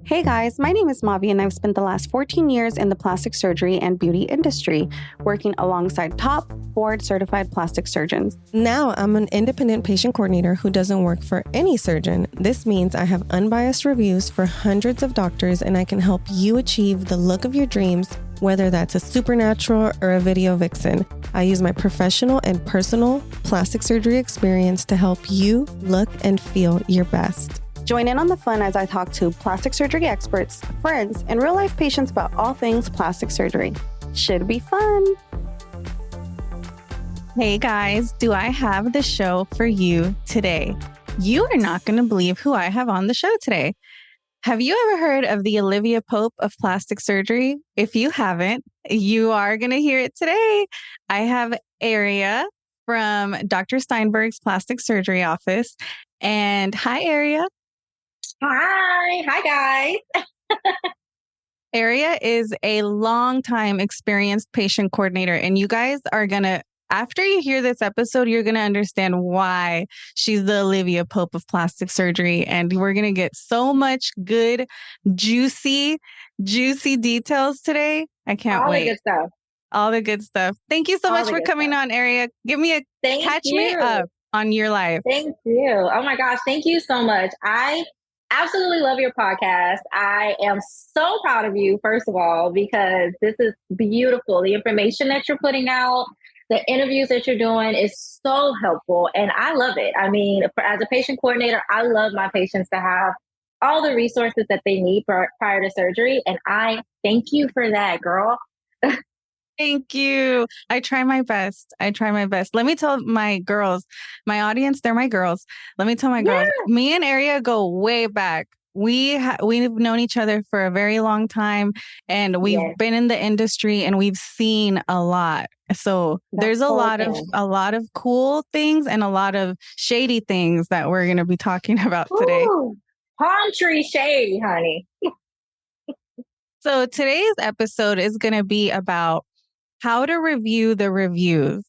Hey guys, my name is Mavi and I've spent the last 14 years in the plastic surgery and beauty industry, working alongside top board-certified plastic surgeons. Now I'm an independent patient coordinator who doesn't work for any surgeon. This means I have unbiased reviews for hundreds of doctors and I can help you achieve the look of your dreams, whether that's a supernatural or a video vixen. I use my professional and personal plastic surgery experience to help you look and feel your best. Join in on the fun as I talk to plastic surgery experts, friends, and real-life patients about all things plastic surgery. Should be fun. Hey guys, do I have the show for you today? You are not going to believe who I have on the show today. Have you ever heard of the Olivia Pope of plastic surgery? If you haven't, you are going to hear it today. I have Airrea from Dr. Steinberg's plastic surgery office. And hi, Airrea. Hi guys. Airrea is a longtime experienced patient coordinator, and you guys are going to, after you hear this episode, you're going to understand why she's the Olivia Pope of plastic surgery. And we're going to get so much good, juicy details today. I can't wait. All the good stuff. All the good stuff. Thank you so much for coming on, Airrea. Give me a catch me up on your life. Thank you. Oh my gosh. Thank you so much. I absolutely love your podcast. I am so proud of you, first of all, because this is beautiful. The information that you're putting out, the interviews that you're doing is so helpful. And I love it. I mean, as a patient coordinator, I love my patients to have all the resources that they need prior to surgery. And I thank you for that, girl. Thank you. I try my best. Let me tell my girls, my audience, they're my girls. Let me tell my girls, me and Airrea go way back. We've known each other for a very long time, and we've been in the industry and we've seen a lot. So there's a lot of cool things and a lot of shady things that we're going to be talking about today. Palm tree shady, honey. So today's episode is going to be about how to review the reviews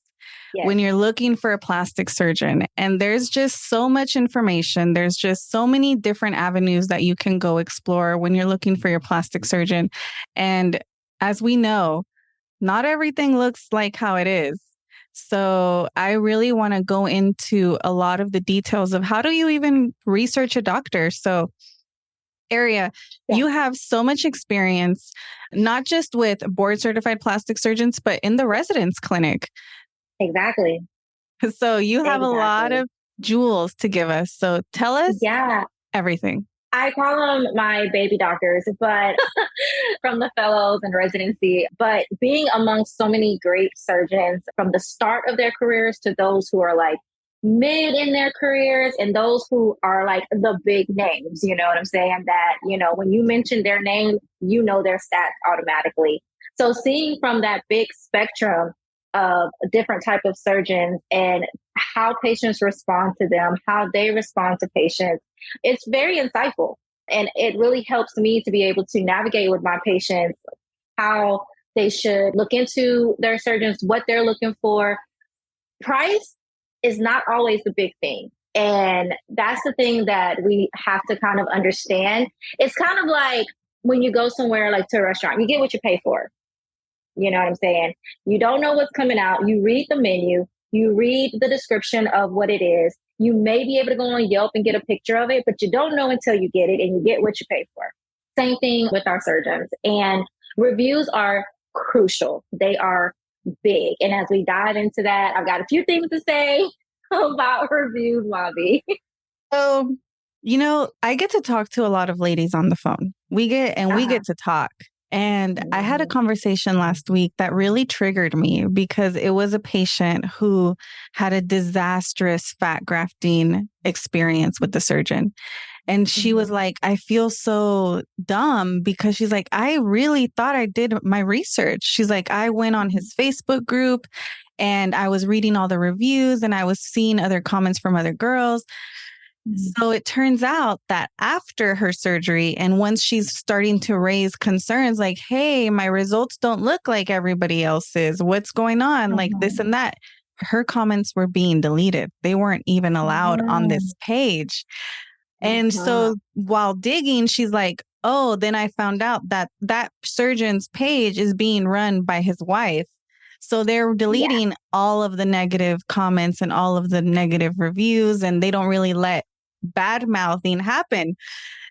when you're looking for a plastic surgeon. And there's just so much information. There's just so many different avenues that you can go explore when you're looking for your plastic surgeon. And as we know, not everything looks like how it is. So I really want to go into a lot of the details of how do you even research a doctor. So Airrea, you have so much experience, not just with board certified plastic surgeons, but in the residence clinic. Exactly. So you have a lot of jewels to give us. So tell us everything. I call them my baby doctors, but from the fellows and residency, but being amongst so many great surgeons from the start of their careers to those who are like mid in their careers and those who are like the big names, you know what I'm saying? That, you know, when you mention their name, you know their stats automatically. So seeing from that big spectrum of different type of surgeons and how patients respond to them, how they respond to patients, it's very insightful. And it really helps me to be able to navigate with my patients, how they should look into their surgeons, what they're looking for. Price is not always the big thing. And that's the thing that we have to kind of understand. It's kind of like when you go somewhere like to a restaurant, you get what you pay for. You know what I'm saying? You don't know what's coming out. You read the menu, you read the description of what it is. You may be able to go on Yelp and get a picture of it, but you don't know until you get it and you get what you pay for. Same thing with our surgeons. And reviews are crucial. They are big. And as we dive into that, I've got a few things to say about reviews, Mavi. So, you know, I get to talk to a lot of ladies on the phone. We get to talk. And I had a conversation last week that really triggered me because it was a patient who had a disastrous fat grafting experience with the surgeon. And she was like, I feel so dumb because she's like, I really thought I did my research. She's like, I went on his Facebook group and I was reading all the reviews and I was seeing other comments from other girls. So it turns out that after her surgery and once she's starting to raise concerns like, hey, my results don't look like everybody else's. What's going on? Like this and that. Her comments were being deleted. They weren't even allowed on this page. And so while digging, she's like, oh, then I found out that that surgeon's page is being run by his wife. So they're deleting all of the negative comments and all of the negative reviews, and they don't really let bad mouthing happen.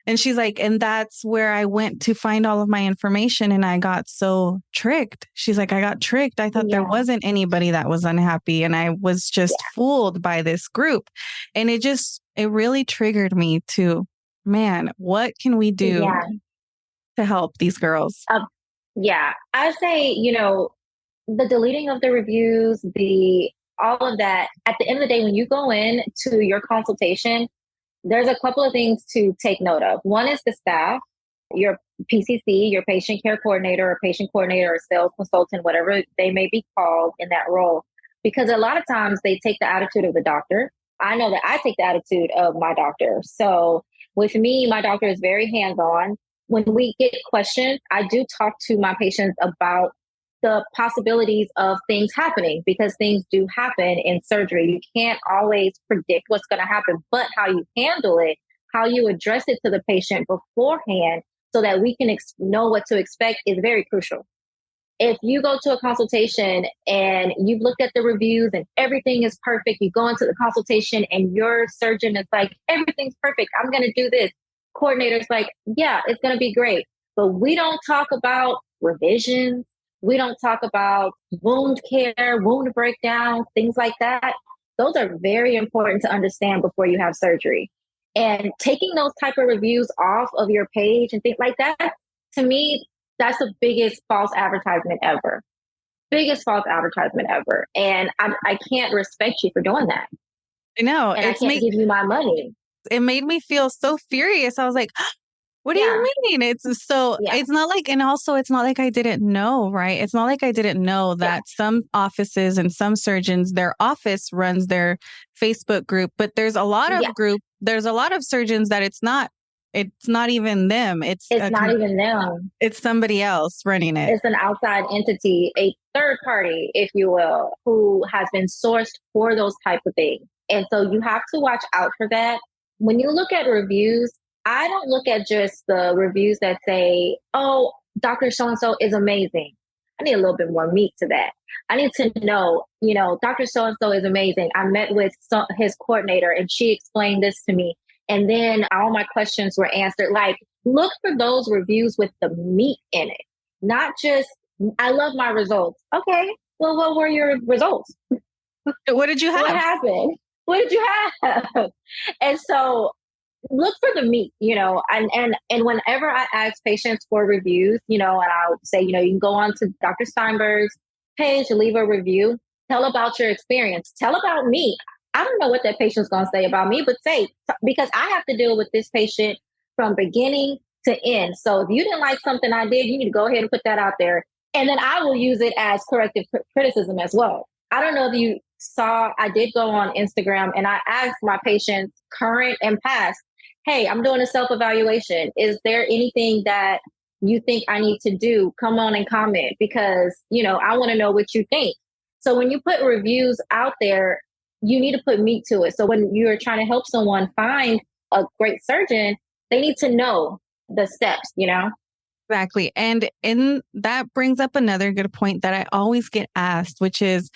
And she's like, and that's where I went to find all of my information. And I got so tricked. She's like, I got tricked. I thought there wasn't anybody that was unhappy. And I was just fooled by this group. And it really triggered me to, man, what can we do to help these girls? I say, the deleting of the reviews, all of that, at the end of the day, when you go in to your consultation, there's a couple of things to take note of. One is the staff, your PCC, your patient care coordinator or patient coordinator or sales consultant, whatever they may be called in that role. Because a lot of times they take the attitude of the doctor. I know that I take the attitude of my doctor. So with me, my doctor is very hands-on. When we get questions, I do talk to my patients about the possibilities of things happening, because things do happen in surgery. You can't always predict what's going to happen, but how you handle it, how you address it to the patient beforehand so that we can know what to expect is very crucial. If you go to a consultation and you've looked at the reviews and everything is perfect, you go into the consultation and your surgeon is like, everything's perfect, I'm going to do this. Coordinator's like, yeah, it's going to be great. But we don't talk about revisions. We don't talk about wound care, wound breakdown, things like that. Those are very important to understand before you have surgery. And taking those type of reviews off of your page and things like that, to me, that's the biggest false advertisement ever. Biggest false advertisement ever. And I can't respect you for doing that. I know. And I can't give you my money. It made me feel so furious. I was like, what do you mean? It's not like, and also it's not like I didn't know, right? It's not like I didn't know that some offices and some surgeons, their office runs their Facebook group, but there's a lot of there's a lot of surgeons that it's not even them. It's not even them. It's somebody else running it. It's an outside entity, a third party, if you will, who has been sourced for those type of things. And so you have to watch out for that. When you look at reviews, I don't look at just the reviews that say, oh, Dr. So-and-so is amazing. I need a little bit more meat to that. I need to know, Dr. So-and-so is amazing. I met with his coordinator and she explained this to me. And then all my questions were answered. Like, look for those reviews with the meat in it, not just, I love my results. Okay, well, what were your results? What did you have? What happened? What did you have? And so look for the meat, and whenever I ask patients for reviews, and I'll say, you can go on to Dr. Steinberg's page and leave a review. Tell about your experience. Tell about me. I don't know what that patient's going to say about me, but because I have to deal with this patient from beginning to end. So if you didn't like something I did, you need to go ahead and put that out there. And then I will use it as corrective criticism as well. I don't know if you saw, I did go on Instagram and I asked my patients, current and past, hey, I'm doing a self-evaluation. Is there anything that you think I need to do? Come on and comment, because, I want to know what you think. So when you put reviews out there, you need to put meat to it. So when you're trying to help someone find a great surgeon, they need to know the steps, Exactly. And that brings up another good point that I always get asked, which is,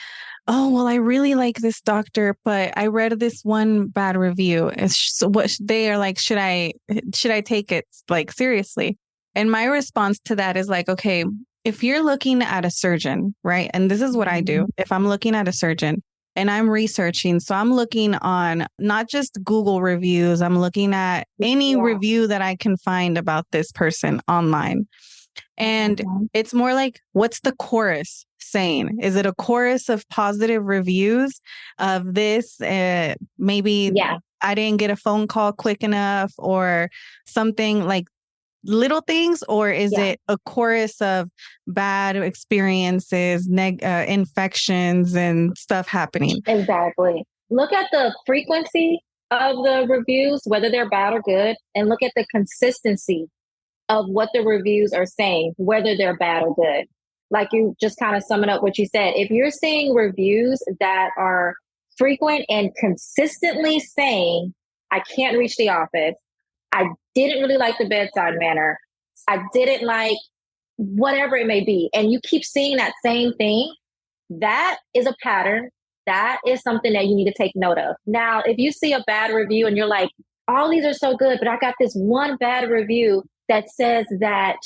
oh, well, I really like this doctor, but I read this one bad review. So what they are like, should I take it like seriously? And my response to that is like, okay, if you're looking at a surgeon, right? And this is what I do. If I'm looking at a surgeon and I'm researching, so I'm looking on not just Google reviews, I'm looking at any review that I can find about this person online. And it's more like, what's the chorus saying? Is it a chorus of positive reviews of this? Maybe I didn't get a phone call quick enough or something, like little things, or is it a chorus of bad experiences, infections and stuff happening? Exactly. Look at the frequency of the reviews, whether they're bad or good, and look at the consistency of what the reviews are saying, whether they're bad or good. Like you just kind of summing up what you said. If you're seeing reviews that are frequent and consistently saying, I can't reach the office, I didn't really like the bedside manner. I didn't like whatever it may be. And you keep seeing that same thing. That is a pattern. That is something that you need to take note of. Now, if you see a bad review and you're like, all these are so good, but I got this one bad review that says that,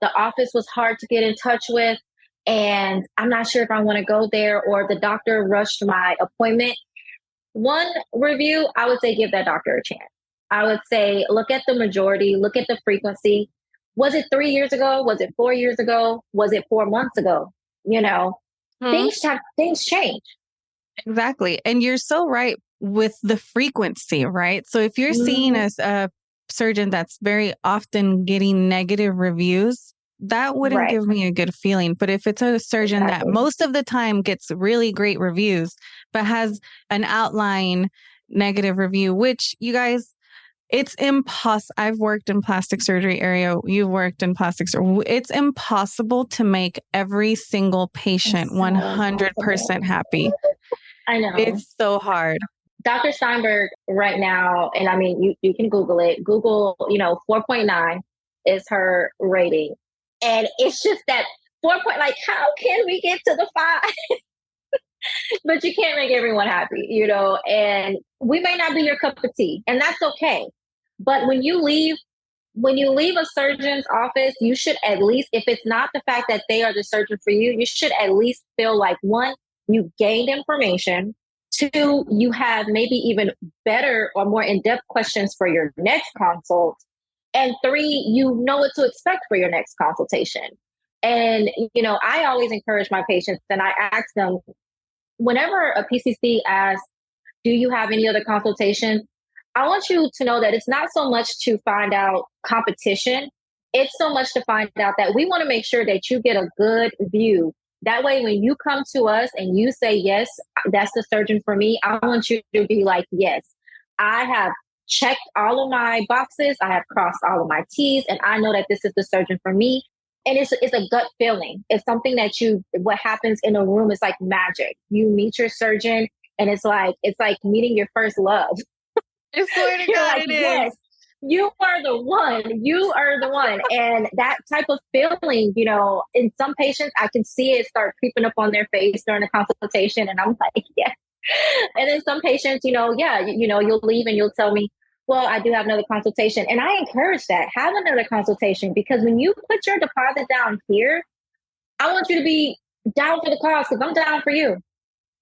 the office was hard to get in touch with, and I'm not sure if I want to go there, or the doctor rushed my appointment. One review, I would say give that doctor a chance. I would say look at the majority, look at the frequency. Was it 3 years ago? Was it 4 years ago? Was it 4 months ago? Things change. Exactly. And you're so right with the frequency, right? So if you're seeing a surgeon that's very often getting negative reviews, that wouldn't give me a good feeling. But if it's a surgeon that most of the time gets really great reviews, but has an outline negative review, which you guys, it's impossible. I've worked in plastic surgery area. You've worked in plastic surgery. It's impossible to make every single patient 100% happy. I know. It's so hard. Dr. Steinberg right now, and I mean, you can Google it. Google, 4.9 is her rating. And it's just that 4 point, like, how can we get to the 5? But you can't make everyone happy, and we may not be your cup of tea, and that's okay. But when you leave a surgeon's office, you should at least, if it's not the fact that they are the surgeon for you, you should at least feel like, one, you gained information. Two, you have maybe even better or more in-depth questions for your next consult. And three, you know what to expect for your next consultation. And, I always encourage my patients, and I ask them, whenever a PCC asks, do you have any other consultations? I want you to know that it's not so much to find out competition. It's so much to find out that we want to make sure that you get a good view. That way, when you come to us and you say, yes, that's the surgeon for me, I want you to be like, yes, I have checked all of my boxes. I have crossed all of my T's, and I know that this is the surgeon for me. And it's a gut feeling. It's something that what happens in a room is like magic. You meet your surgeon, and it's like meeting your first love. I swear to God, like, yes, you are the one. You are the one. And that type of feeling, in some patients, I can see it start creeping up on their face during the consultation. And I'm like, yes. And then some patients, you'll leave and you'll tell me, well, I do have another consultation. And I encourage that. Have another consultation, because when you put your deposit down here, I want you to be down for the cause, because I'm down for you.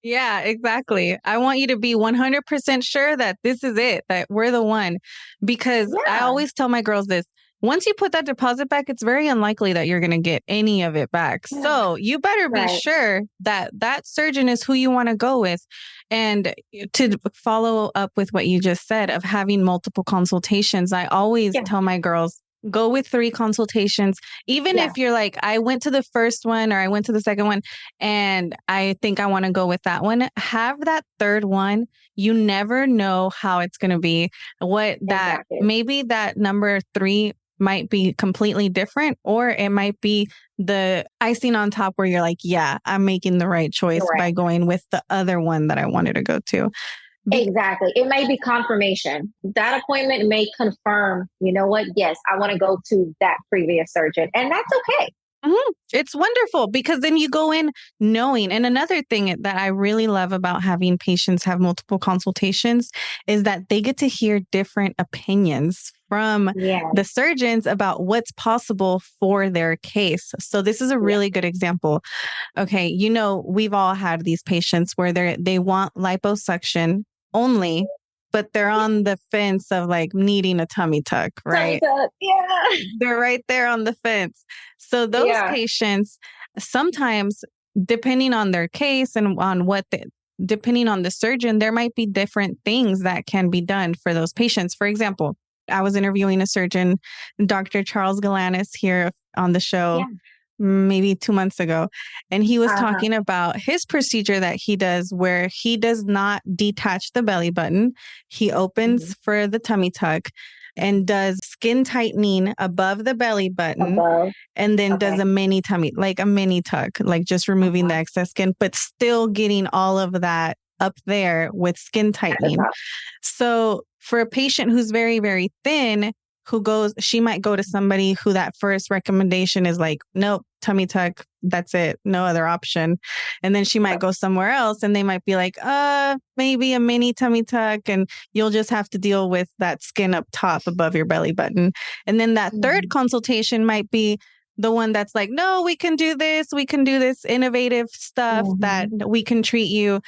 Yeah, exactly. I want you to be 100% sure that this is it, that we're the one. Because I always tell my girls this. Once you put that deposit back, it's very unlikely that you're going to get any of it back. So you better be sure that that surgeon is who you want to go with. And to follow up with what you just said of having multiple consultations, I always tell my girls, go with 3 consultations. Even if you're like, I went to the first one or I went to the second one and I think I want to go with that one, have that third one. You never know how it's going to be. Maybe that number 3 might be completely different, or it might be the icing on top where you're like, yeah, I'm making the right choice by going with the other one that I wanted to go to. Exactly. It may be confirmation. That appointment may confirm, you know what? Yes, I want to go to that previous surgeon. And that's okay. Mm-hmm. It's wonderful, because then you go in knowing. And another thing that I really love about having patients have multiple consultations is that they get to hear different opinions from the surgeons about what's possible for their case. So this is a really good example. Okay, we've all had these patients where they want liposuction only, but they're on the fence of like needing a tummy tuck, right? Tummy tuck. Yeah. They're right there on the fence. So those patients, sometimes depending on their case and on depending on the surgeon, there might be different things that can be done for those patients. For example, I was interviewing a surgeon, Dr. Charles Galanis, here on the show. Maybe 2 months ago. And he was talking about his procedure that he does, where he does not detach the belly button. He opens for the tummy tuck and does skin tightening above the belly button, and then does a mini tummy, like a mini tuck, like just removing the excess skin, but still getting all of that up there with skin At the tightening. top. So for a patient who's very, very thin, she might go to somebody who that first recommendation is like, nope, tummy tuck, that's it, no other option. And then she might go somewhere else and they might be like, maybe a mini tummy tuck, and you'll just have to deal with that skin up top above your belly button. And then that third consultation might be the one that's like, no, we can do this innovative stuff that we can treat you.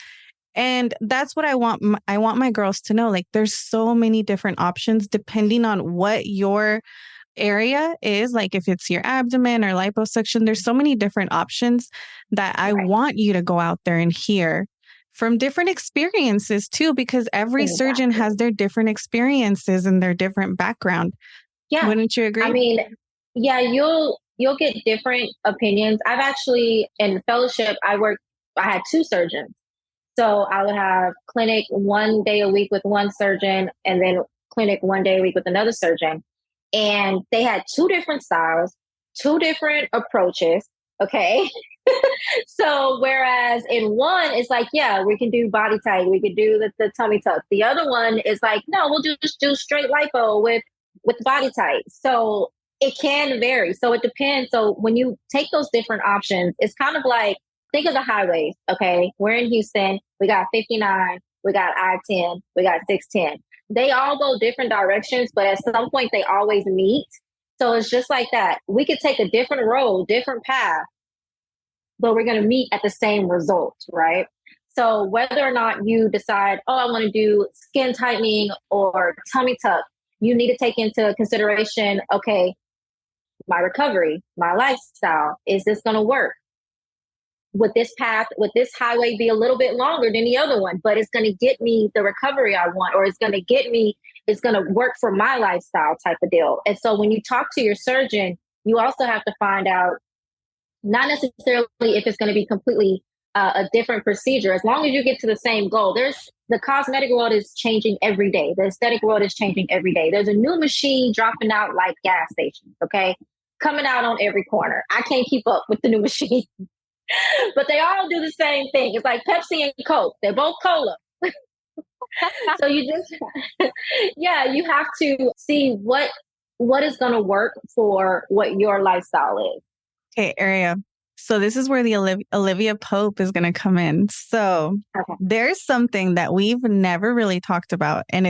And that's what I want. I want my girls to know, like, there's so many different options depending on what your area is. Like if it's your abdomen or liposuction, there's so many different options that I want you to go out there and hear from different experiences too, because every surgeon has their different experiences and their different background. Yeah. Wouldn't you agree? I mean, yeah, you'll get different opinions. I've actually, in fellowship, I had 2 surgeons. So I would have clinic 1 day a week with one surgeon and then clinic 1 day a week with another surgeon. And they had 2 different styles, 2 different approaches. Okay. So whereas in one, it's like, yeah, we can do body tight. We could do the tummy tuck. The other one is like, no, we'll just do straight lipo with body tight. So it can vary. So it depends. So when you take those different options, it's kind of like, think of the highways, okay? We're in Houston. We got 59. We got I-10. We got 610. They all go different directions, but at some point they always meet. So it's just like that. We could take a different road, different path, but we're going to meet at the same result, right? So whether or not you decide, oh, I want to do skin tightening or tummy tuck, you need to take into consideration, okay, my recovery, my lifestyle, is this going to work? Would this highway be a little bit longer than the other one, but it's going to get me the recovery I want, or it's going to work for my lifestyle type of deal. And so when you talk to your surgeon, you also have to find out not necessarily if it's going to be completely a different procedure, as long as you get to the same goal. The cosmetic world is changing every day. The aesthetic world is changing every day. There's a new machine dropping out like gas stations, okay? Coming out on every corner. I can't keep up with the new machine. But they all do the same thing. It's like Pepsi and Coke. They're both cola. So you have to see what is going to work for what your lifestyle is. Okay, Airrea. So this is where the Olivia Pope is going to come in. So there's something that we've never really talked about. And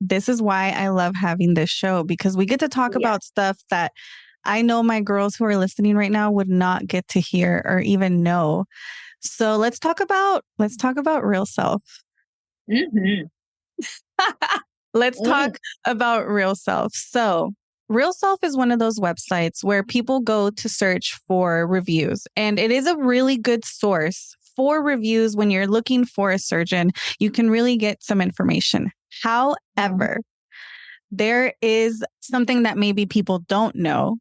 this is why I love having this show, because we get to talk about stuff that I know my girls who are listening right now would not get to hear or even know. So let's talk about Real Self. Mm-hmm. Let's talk about Real Self. So Real Self is one of those websites where people go to search for reviews, and it is a really good source for reviews when you're looking for a surgeon. You can really get some information. However, there is something that maybe people don't know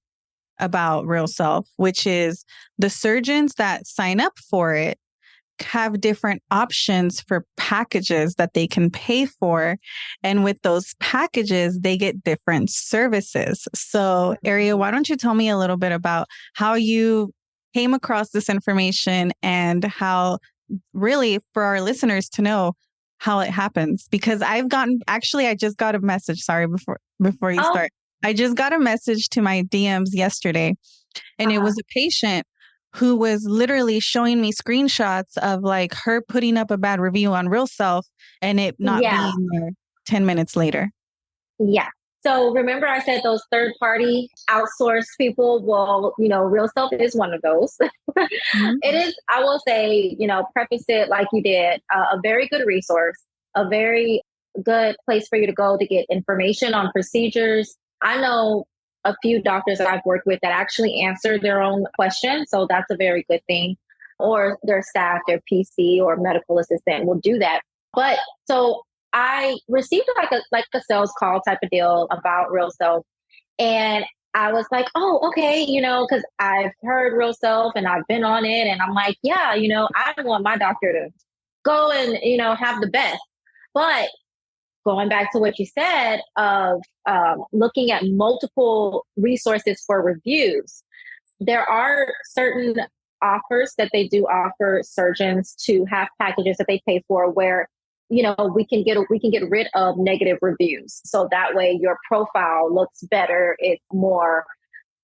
about Real Self, which is the surgeons that sign up for it have different options for packages that they can pay for. And with those packages, they get different services. So, Airrea, why don't you tell me a little bit about how you came across this information and how, really, for our listeners to know how it happens? Because I just got a message. Sorry, before you start. I just got a message to my DMs yesterday, and it was a patient who was literally showing me screenshots of like her putting up a bad review on Real Self and it not being there 10 minutes later. Yeah. So remember I said those third-party outsourced people? Well, Real Self is one of those. It is, I will say, preface it like you did, a very good resource, a very good place for you to go to get information on procedures. I know a few doctors that I've worked with that actually answer their own questions. So that's a very good thing. Or their staff, their PC or medical assistant will do that. But so I received like a sales call type of deal about Real Self. And I was like, oh, okay, because I've heard Real Self and I've been on it. And I'm like, yeah, I want my doctor to go and, have the best. But going back to what you said of looking at multiple resources for reviews, there are certain offers that they do offer surgeons to have packages that they pay for where, you know, we can get rid of negative reviews. So that way your profile looks better. It's more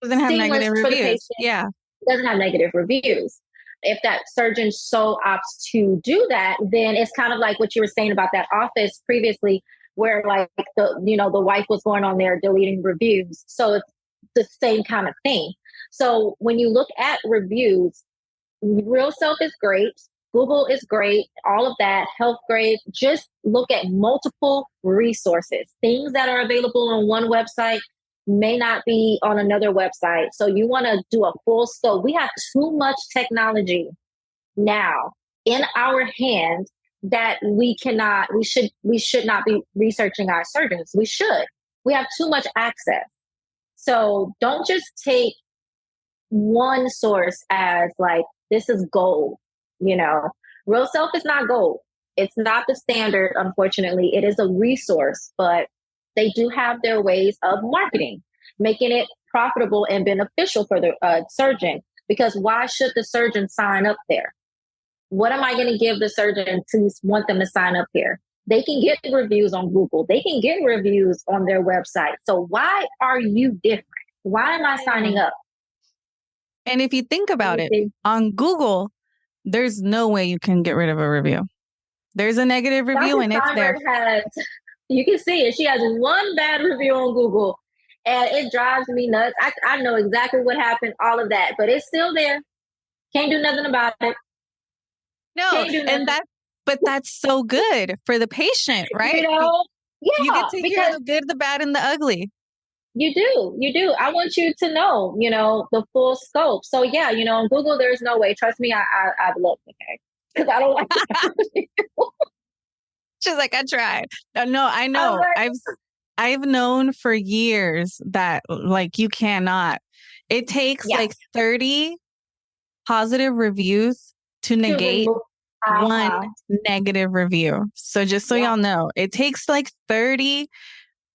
Doesn't have seamless negative for the reviews. patient. Yeah. It doesn't have negative reviews. If that surgeon so opts to do that, then it's kind of like what you were saying about that office previously, where like the wife was going on there deleting reviews. So it's the same kind of thing. So when you look at reviews, Real Self is great. Google is great. All of that, health grades. Just look at multiple resources. Things that are available on one website may not be on another website. So you want to do a full scope. We have too much technology now in our hands that we should not be researching our surgeons. We should. We have too much access. So don't just take one source as like, this is gold, you know. Real Self is not gold. It's not the standard, unfortunately. It is a resource, but they do have their ways of marketing, making it profitable and beneficial for the surgeon. Because why should the surgeon sign up there? What am I going to give the surgeon to want them to sign up there? They can get reviews on Google. They can get reviews on their website. So why are you different? Why am I signing up? And if you think about it, on Google, there's no way you can get rid of a review. There's a negative review and it's there. You can see it. She has one bad review on Google and it drives me nuts. I know exactly what happened, all of that, but it's still there. Can't do nothing about it. No, and that's so good for the patient, right? You know? Yeah, you get to hear the good, the bad, and the ugly. You do. I want you to know, you know, the full scope. So yeah, you know, on Google, there's no way. Trust me, I've looked, okay? Because I don't like it. She's like, I tried. No, I know. I've known for years that like you cannot. It takes like 30 positive reviews to negate one negative review. So just so y'all know, it takes like 30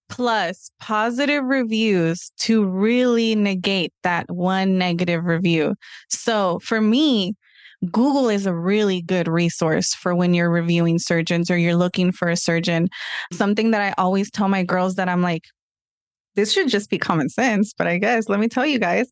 plus positive reviews to really negate that one negative review. So for me, Google is a really good resource for when you're reviewing surgeons or you're looking for a surgeon. Something that I always tell my girls that I'm like, this should just be common sense, but I guess let me tell you guys,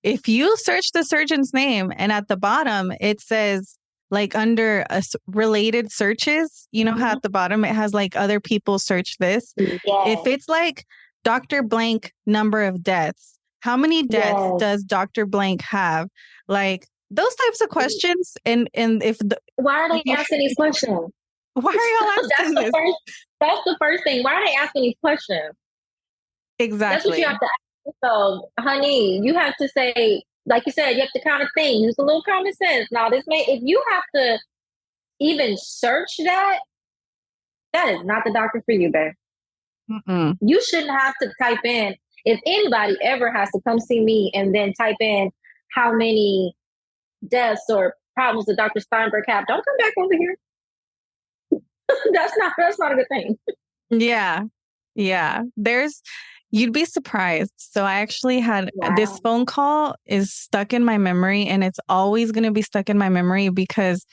if you search the surgeon's name and at the bottom it says like under related searches, you know how at the bottom it has like other people search this. If it's like Dr. Blank number of deaths, how many deaths does Dr. Blank have? Like those types of questions. And if why are they asking these questions? Why are y'all asking this? That's the first thing. Why are they asking these questions? Exactly. That's what you have to ask. So, honey, you have to say, like you said, you have to kind of think, use a little common sense. Now, if you have to even search that, that is not the doctor for you, babe. You shouldn't have to type in, if anybody ever has to come see me and then type in how many deaths or problems that Dr. Steinberg have, don't come back over here. That's not a good thing. Yeah. You'd be surprised. So I actually had this phone call is stuck in my memory and it's always going to be stuck in my memory because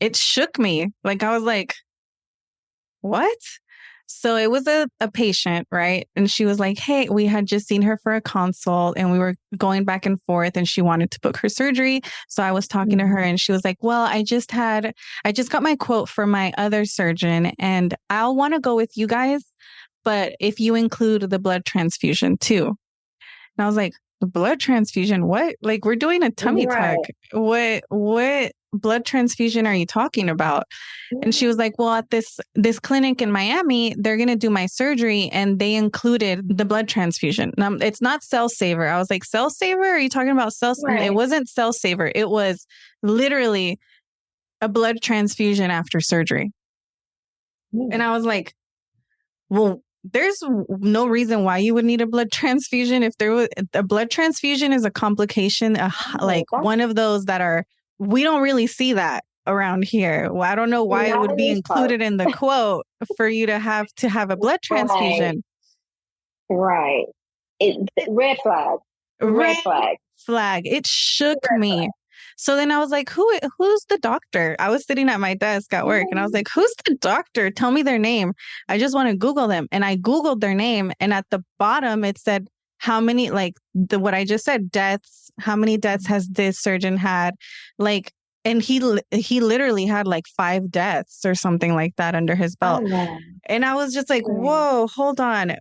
it shook me. Like I was like, what? So it was a patient, right? And she was like, hey, we had just seen her for a consult and we were going back and forth and she wanted to book her surgery. So I was talking to her and she was like, well, I just got my quote from my other surgeon and I'll want to go with you guys. But if you include the blood transfusion too. And I was like, the blood transfusion? What? Like we're doing a tummy tuck. What blood transfusion are you talking about? And she was like, well, at this clinic in Miami, they're going to do my surgery and they included the blood transfusion. Now, it's not Cell Saver. I was like, Cell Saver? Are you talking about Cell Saver? It wasn't Cell Saver. It was literally a blood transfusion after surgery. And I was like, well, there's no reason why you would need a blood transfusion. If there was a blood transfusion is a complication, like one of those that we don't really see that around here. Well, I don't know why it would be included in the quote for you to have a blood transfusion. Red flag. Red flag. It shook me. So then I was like, who's the doctor? I was sitting at my desk at work and I was like, who's the doctor? Tell me their name. I just want to Google them. And I Googled their name. And at the bottom, it said how many, like what I just said, deaths, how many deaths has this surgeon had? Like, and he literally had like 5 deaths or something like that under his belt. Oh, no. And I was just like, whoa, hold on.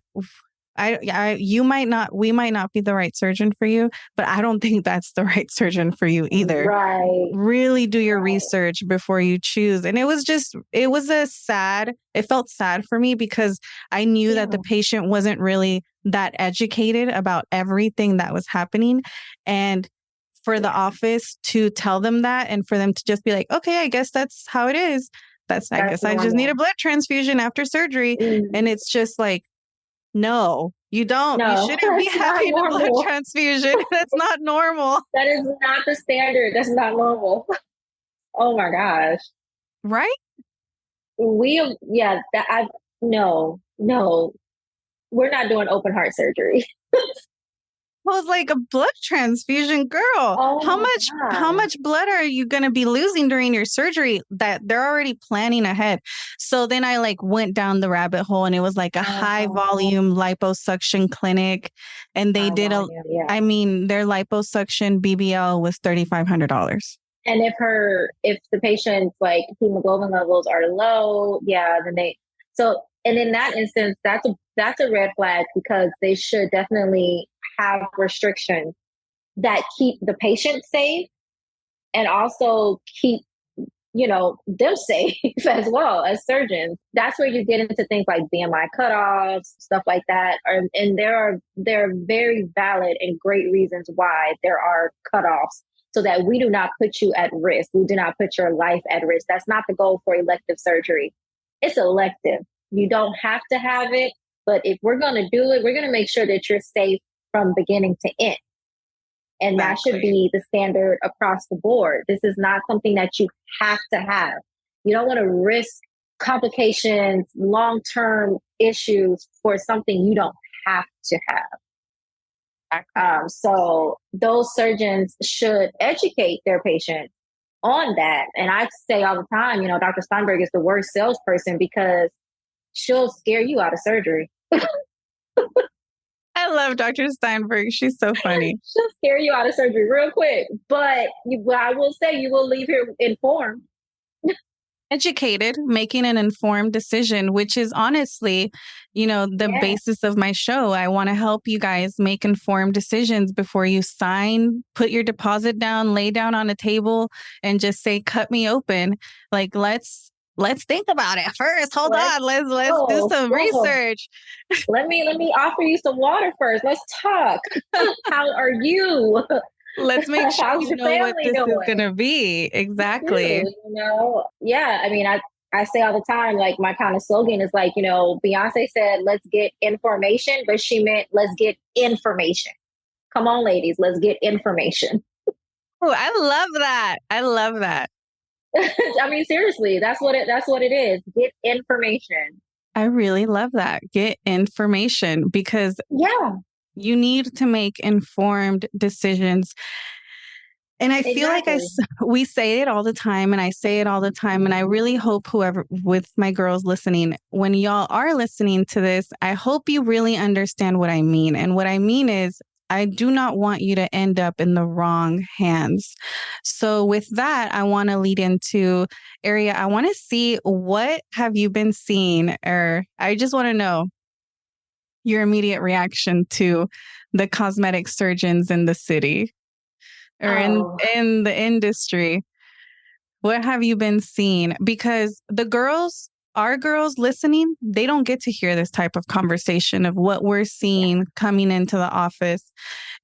We might not be the right surgeon for you, but I don't think that's the right surgeon for you either. Right. Really do your research before you choose. And it felt sad for me because I knew that the patient wasn't really that educated about everything that was happening. And for the office to tell them that and for them to just be like, okay, I guess that's how it is. I guess I just need a blood transfusion after surgery. And it's just like, no, you don't. No, you shouldn't be having a blood transfusion. That's not normal. That is not the standard. That's not normal. Oh my gosh. Right? No, we're not doing open heart surgery. Well, it's like a blood transfusion, girl. Oh How much blood are you going to be losing during your surgery that they're already planning ahead? So then I like went down the rabbit hole and it was like a high volume liposuction clinic. And they did their liposuction BBL was $3,500. And if the patient's like hemoglobin levels are low, and in that instance, that's a red flag because they should definitely have restrictions that keep the patient safe and also keep, them safe as well as surgeons. That's where you get into things like BMI cutoffs, stuff like that. And there are very valid and great reasons why there are cutoffs so that we do not put you at risk. We do not put your life at risk. That's not the goal for elective surgery. It's elective. You don't have to have it, but if we're going to do it, we're going to make sure that you're safe from beginning to end. And that should be the standard across the board. This is not something that you have to have. You don't want to risk complications, long-term issues for something you don't have to have. So those surgeons should educate their patients on that. And I say all the time, Dr. Steinberg is the worst salesperson because she'll scare you out of surgery. I love Dr. Steinberg. She's so funny. She'll scare you out of surgery real quick. But I will say you will leave here informed. Educated, making an informed decision, which is honestly, the basis of my show. I want to help you guys make informed decisions before you sign, put your deposit down, lay down on a table and just say, cut me open. Like, let's think about it first. Hold on. Let's do some research. Let me offer you some water first. Let's talk. How are you? Let's make sure you know what this is going to be. Exactly. Yeah. I mean, I say all the time, like my kind of slogan is like, Beyonce said, let's get information, but she meant let's get information. Come on, ladies, let's get information. Oh, I love that. I love that. I mean, seriously, that's what it is. Get information. I really love that. Get information because you need to make informed decisions. And I feel like we say it all the time and I say it all the time. And I really hope whoever with my girls listening, when y'all are listening to this, I hope you really understand what I mean. And what I mean is I do not want you to end up in the wrong hands. So with that, I want to lead into Airrea. I want to see what have you been seeing, or I just want to know your immediate reaction to the cosmetic surgeons in the city or in the industry. What have you been seeing? Because our girls listening, they don't get to hear this type of conversation of what we're seeing coming into the office.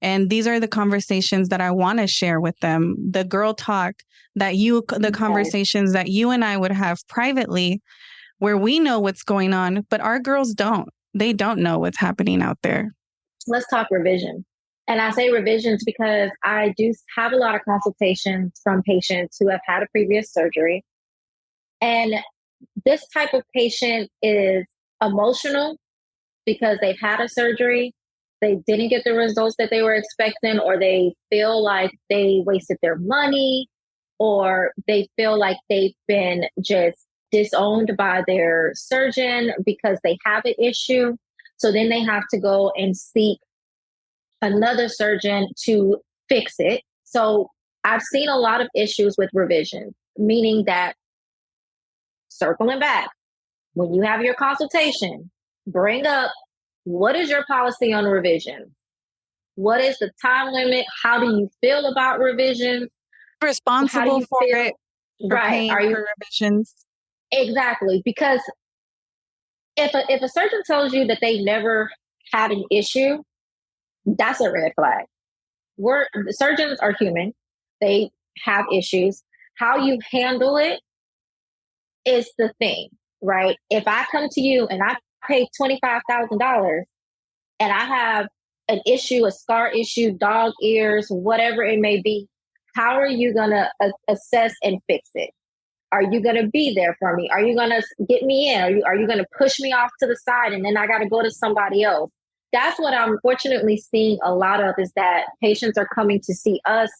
And these are the conversations that I want to share with them. The girl talk the conversations that you and I would have privately where we know what's going on, but our girls don't. They don't know what's happening out there. Let's talk revision. And I say revisions because I do have a lot of consultations from patients who have had a previous surgery. And this type of patient is emotional because they've had a surgery they didn't get the results that they were expecting, or they feel like they wasted their money, or they feel like they've been just disowned by their surgeon because they have an issue. So then they have to go and seek another surgeon to fix it. So I've seen a lot of issues with revision, meaning that, circling back, when you have your consultation, bring up, what is your policy on revision? What is the time limit? How do you feel about revisions? Responsible for feel? it, for Right. paying for revisions. Exactly. Because if a surgeon tells you that they never had an issue, that's a red flag. Surgeons are human. They have issues. How you handle it is the thing, right? If I come to you and I pay $25,000 and I have an issue, a scar issue, dog ears, whatever it may be, how are you going to assess and fix it? Are you going to be there for me? Are you going to get me in? Are you going to push me off to the side and then I got to go to somebody else? That's what I'm fortunately seeing a lot of, is that patients are coming to see us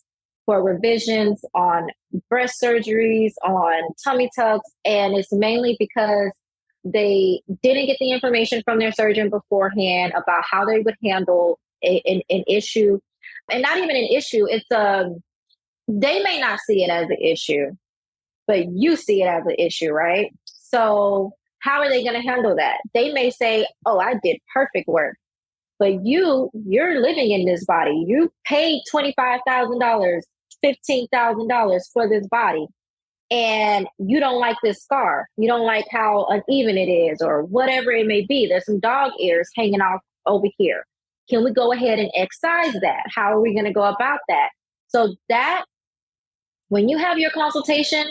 for revisions on breast surgeries, on tummy tucks. And it's mainly because they didn't get the information from their surgeon beforehand about how they would handle an issue. And not even an issue. It's they may not see it as an issue, but you see it as an issue, right? So how are they going to handle that? They may say, oh, I did perfect work. But you're living in this body. You paid $25,000, $15,000 for this body. And you don't like this scar. You don't like how uneven it is, or whatever it may be. There's some dog ears hanging off over here. Can we go ahead and excise that? How are we going to go about that? So that, when you have your consultation,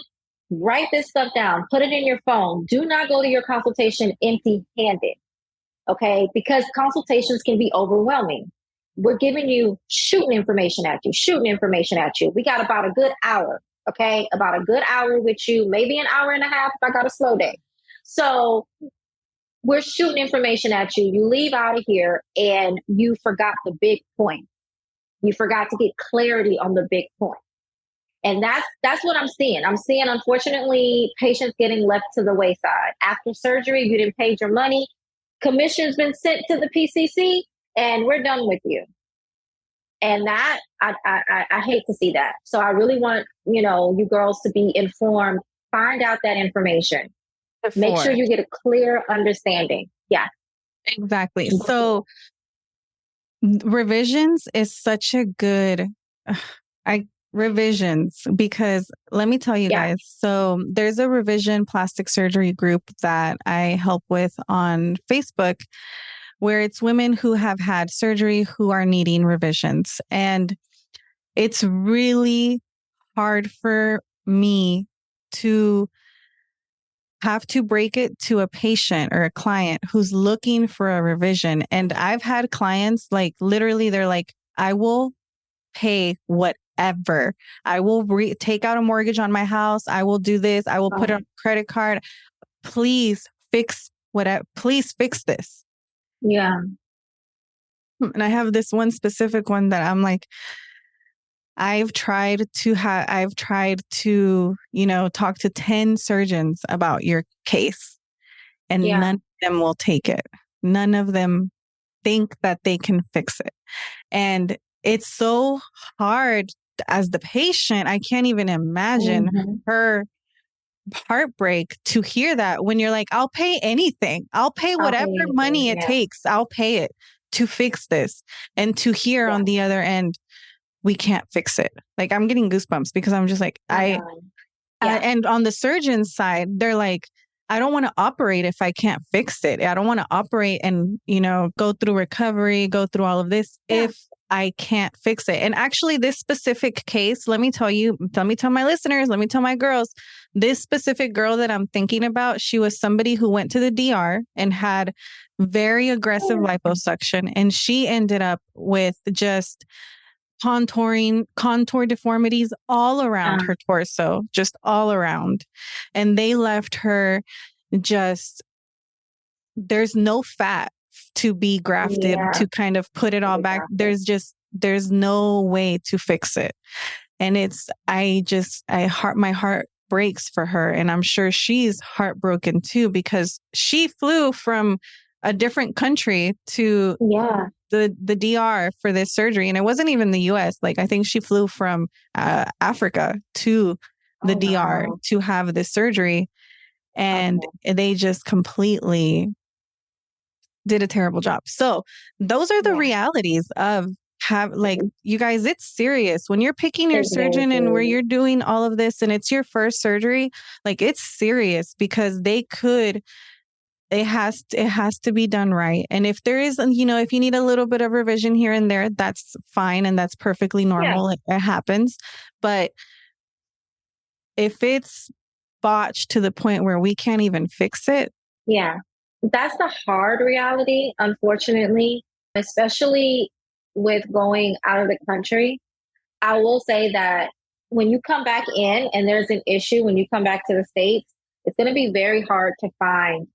write this stuff down, put it in your phone. Do not go to your consultation empty-handed, okay? Because consultations can be overwhelming. We're giving you, shooting information at you. We got about a good hour, okay? About a good hour with you, maybe an hour and a half if I got a slow day. So we're shooting information at you. You leave out of here and you forgot the big point. You forgot to get clarity on the big point. And that's what I'm seeing. I'm seeing, unfortunately, patients getting left to the wayside. After surgery, you didn't pay your money. Commission's been sent to the PCC, and we're done with you. And that, I hate to see that. So I really want, you girls to be informed. Find out that information. Make sure you get a clear understanding. Yeah. Exactly. So revisions is such a good, revisions, because let me tell you guys, so there's a revision plastic surgery group that I help with on Facebook, where it's women who have had surgery who are needing revisions. And it's really hard for me to have to break it to a patient or a client who's looking for a revision. And I've had clients, like, literally, they're like, I will pay whatever. I will take out a mortgage on my house. I will do this. I will put it on a credit card. Please fix whatever. Please fix this. Yeah. And I have this one specific one that I'm like, I've tried to, talk to 10 surgeons about your case, and none of them will take it. None of them think that they can fix it. And it's so hard as the patient. I can't even imagine her heartbreak to hear that, when you're like, I'll pay anything. I'll pay whatever money it takes. I'll pay it to fix this. And to hear on the other end, we can't fix it. Like, I'm getting goosebumps, because I'm just like, and on the surgeon's side, they're like, I don't want to operate if I can't fix it. I don't want to operate and, go through recovery, go through all of this if I can't fix it. And actually, this specific case, let me tell my listeners, let me tell my girls, this specific girl that I'm thinking about, she was somebody who went to the DR and had very aggressive liposuction. And she ended up with just contour deformities all around her torso, just all around. And they left her there's no fat to be grafted, to kind of put it all back. There's no way to fix it. And my heart breaks for her. And I'm sure she's heartbroken too, because she flew from a different country to the DR for this surgery. And it wasn't even the US. Like, I think she flew from Africa to the DR to have this surgery. And they just completely did a terrible job. So those are the realities of you guys, it's serious when you're picking your surgeon and where you're doing all of this and it's your first surgery. Like, it's serious because it has to be done right. And if there is, if you need a little bit of revision here and there, that's fine. And that's perfectly normal. It happens. But if it's botched to the point where we can't even fix it. Yeah. That's the hard reality, unfortunately, especially with going out of the country. I will say that when you come back in and there's an issue, when you come back to the States, it's going to be very hard to find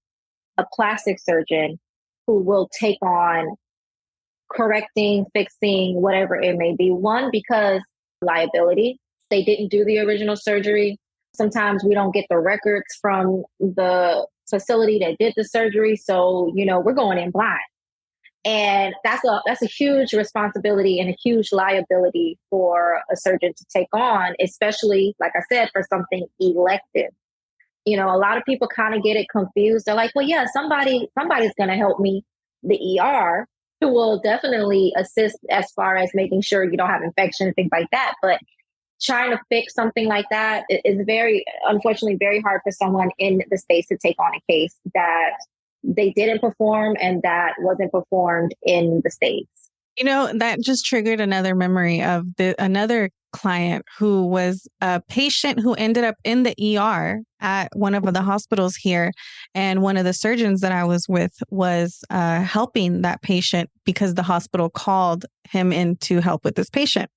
a plastic surgeon who will take on correcting, fixing, whatever it may be. One, because liability, they didn't do the original surgery. Sometimes we don't get the records from the facility that did the surgery. So, we're going in blind. And that's a huge responsibility and a huge liability for a surgeon to take on, especially, like I said, for something elective. A lot of people kind of get it confused. They're like, well, yeah, somebody's going to help me, the ER, who will definitely assist as far as making sure you don't have infection and things like that. But trying to fix something like that is unfortunately, very hard for someone in the States to take on a case that they didn't perform and that wasn't performed in the States. That just triggered another memory of another client who was a patient who ended up in the ER at one of the hospitals here. And one of the surgeons that I was with was helping that patient because the hospital called him in to help with this patient.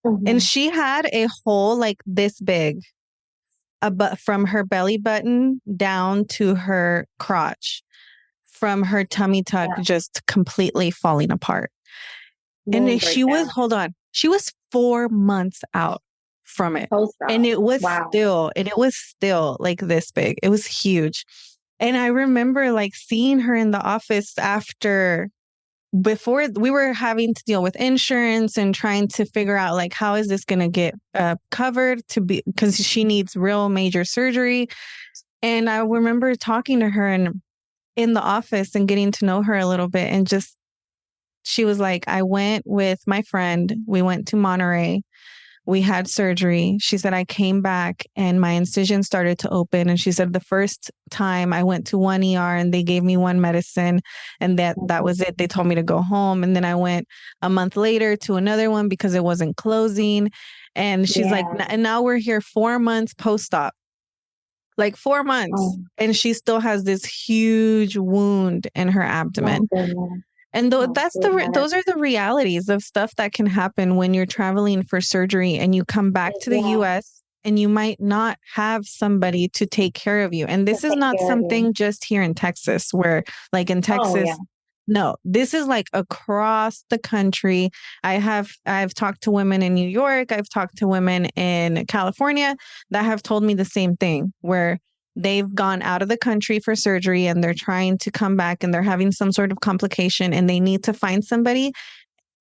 Mm-hmm. And she had a hole like this big, from her belly button down to her crotch, from her tummy tuck, just completely falling apart. And she was 4 months out from it. And it was still like this big. It was huge. And I remember seeing her in the office before we were having to deal with insurance and trying to figure out how is this going to get covered because she needs real major surgery. And I remember talking to her in the office and getting to know her a little bit. And she was like, I went with my friend. We went to Monterey. We had surgery. She said, I came back and my incision started to open. And she said, the first time I went to one ER and they gave me one medicine and that was it. They told me to go home. And then I went a month later to another one because it wasn't closing. And she's like, and now we're here 4 months post-op, 4 months. And she still has this huge wound in her abdomen. And those are the realities of stuff that can happen when you're traveling for surgery and you come back to the US and you might not have somebody to take care of you. And this is not something just here in Texas where in Texas, no, this is across the country. I've talked to women in New York. I've talked to women in California that have told me the same thing, where they've gone out of the country for surgery and they're trying to come back and they're having some sort of complication and they need to find somebody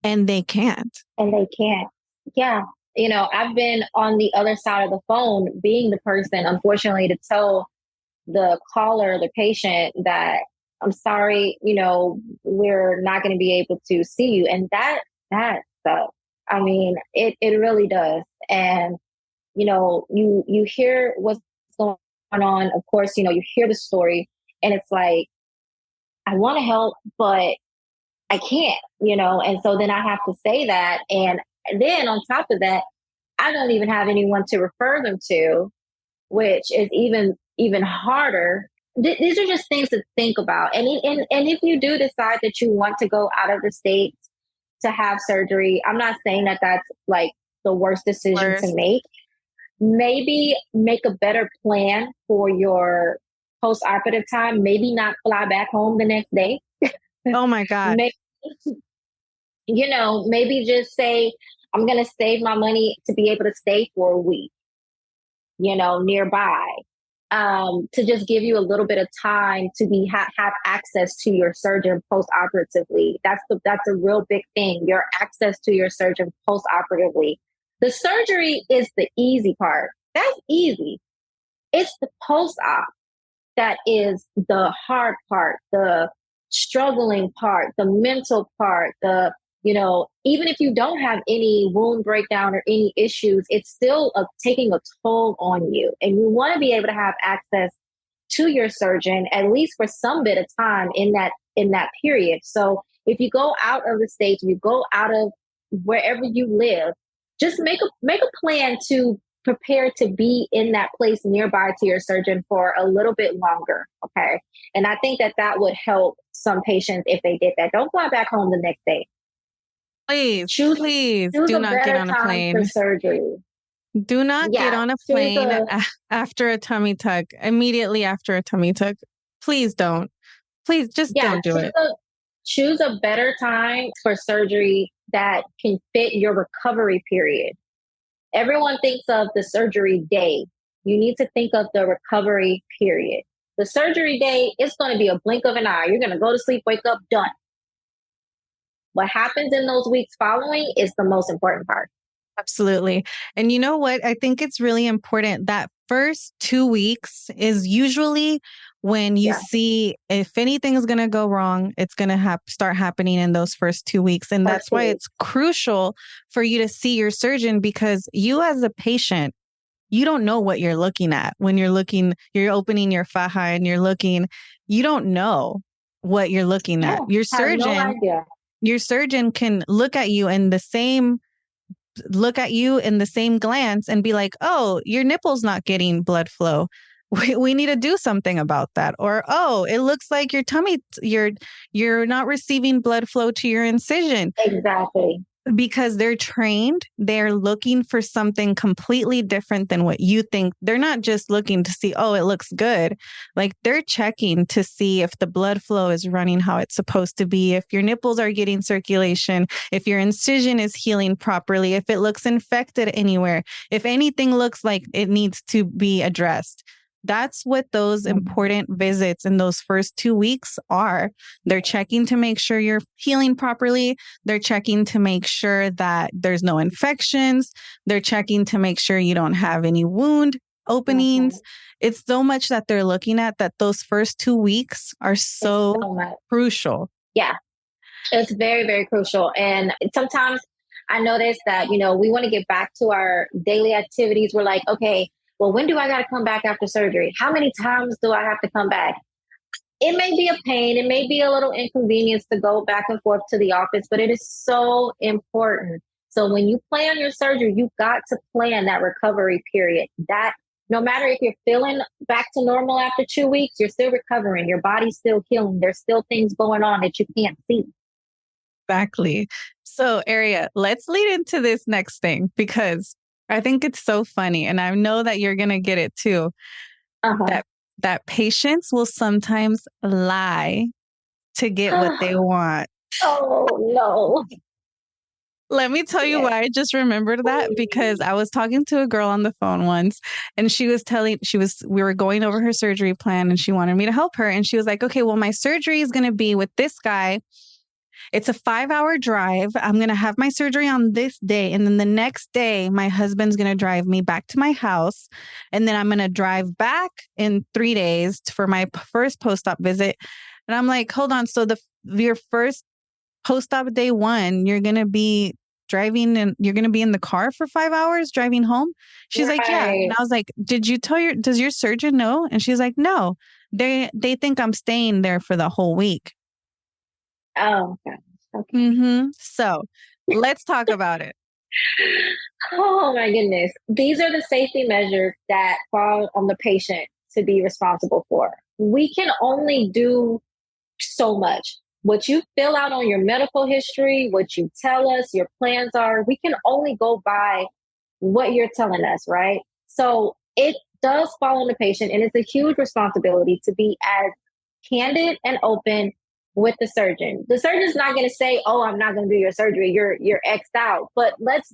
and they can't. Yeah. I've been on the other side of the phone being the person, unfortunately, to tell the caller, the patient, that I'm sorry, we're not going to be able to see you. And that sucks. I mean, it really does. And, you hear what's going on. Of course, you hear the story and it's like, I want to help, but I can't, and so then I have to say that. And then on top of that, I don't even have anyone to refer them to, which is even harder. These are just things to think about. And if you do decide that you want to go out of the state to have surgery, I'm not saying that that's the worst decision to make. Maybe make a better plan for your post-operative time. Maybe not fly back home the next day. Oh my God. Maybe, maybe just say, I'm going to save my money to be able to stay for a week, nearby, to just give you a little bit of time to have access to your surgeon post-operatively. That's a real big thing. Your access to your surgeon post-operatively. The surgery is the easy part. That's easy. It's the post-op that is the hard part, the struggling part, the mental part, even if you don't have any wound breakdown or any issues, it's still taking a toll on you. And you want to be able to have access to your surgeon, at least for some bit of time in that period. So if you go out of the state, you go out of wherever you live, just make a plan to prepare to be in that place nearby to your surgeon for a little bit longer. Okay. And I think that would help some patients if they did that. Don't fly back home the next day. Please Choose do a not get better on a time plane. for surgery. Do not get on a plane after a tummy tuck, immediately after a tummy tuck. Please don't. Please just don't do it. Choose a better time for surgery that can fit your recovery period. Everyone thinks of the surgery day. You need to think of the recovery period. The surgery day is going to be a blink of an eye. You're going to go to sleep, wake up, done. What happens in those weeks following is the most important part. Absolutely. And you know what? I think it's really important that first 2 weeks is usually when you see if anything is going to go wrong, it's going to start happening in those first 2 weeks. And that's why it's crucial for you to see your surgeon, because you as a patient, you don't know what you're looking at when you're opening your faja and you don't know what you're looking at. Your surgeon can look at you in the same glance and be like, oh, your nipple's not getting blood flow. We need to do something about that. Or, oh, it looks like your tummy, you're not receiving blood flow to your incision. Exactly. Because they're trained, they're looking for something completely different than what you think. They're not just looking to see, oh, it looks good. Like they're checking to see if the blood flow is running how it's supposed to be, if your nipples are getting circulation, if your incision is healing properly, if it looks infected anywhere, if anything looks like it needs to be addressed. That's what those important visits in those first 2 weeks are. They're checking to make sure you're healing properly. They're checking to make sure that there's no infections. They're checking to make sure you don't have any wound openings. It's so much that they're looking at that those first 2 weeks are so crucial. Yeah, it's very, very crucial. And sometimes I notice that, we want to get back to our daily activities. We're like, okay, well, when do I got to come back after surgery? How many times do I have to come back? It may be a pain. It may be a little inconvenience to go back and forth to the office, but it is so important. So when you plan your surgery, you've got to plan that recovery period. That no matter if you're feeling back to normal after 2 weeks, you're still recovering. Your body's still healing. There's still things going on that you can't see. Exactly. So, Airrea, let's lead into this next thing because I think it's so funny, and I know that you're going to get it too, that patients will sometimes lie to get what they want. Oh, no. Let me tell you why I just remembered that, because I was talking to a girl on the phone once and we were going over her surgery plan and she wanted me to help her. And she was like, okay, well, my surgery is going to be with this guy. It's a 5-hour drive. I'm going to have my surgery on this day. And then the next day, my husband's going to drive me back to my house. And then I'm going to drive back in 3 days for my first post-op visit. And I'm like, hold on. So your first post-op day 1, you're going to be driving and you're going to be in the car for 5 hours driving home? She's like, yeah. And I was like, does your surgeon know? And she's like, no, they think I'm staying there for the whole week. Oh, okay. So let's talk about it. Oh my goodness. These are the safety measures that fall on the patient to be responsible for. We can only do so much. What you fill out on your medical history, what you tell us, your plans are, we can only go by what you're telling us, right? So it does fall on the patient, and it's a huge responsibility to be as candid and open with the surgeon. The surgeon's not going to say, "Oh, I'm not going to do your surgery. You're X'd out." But let's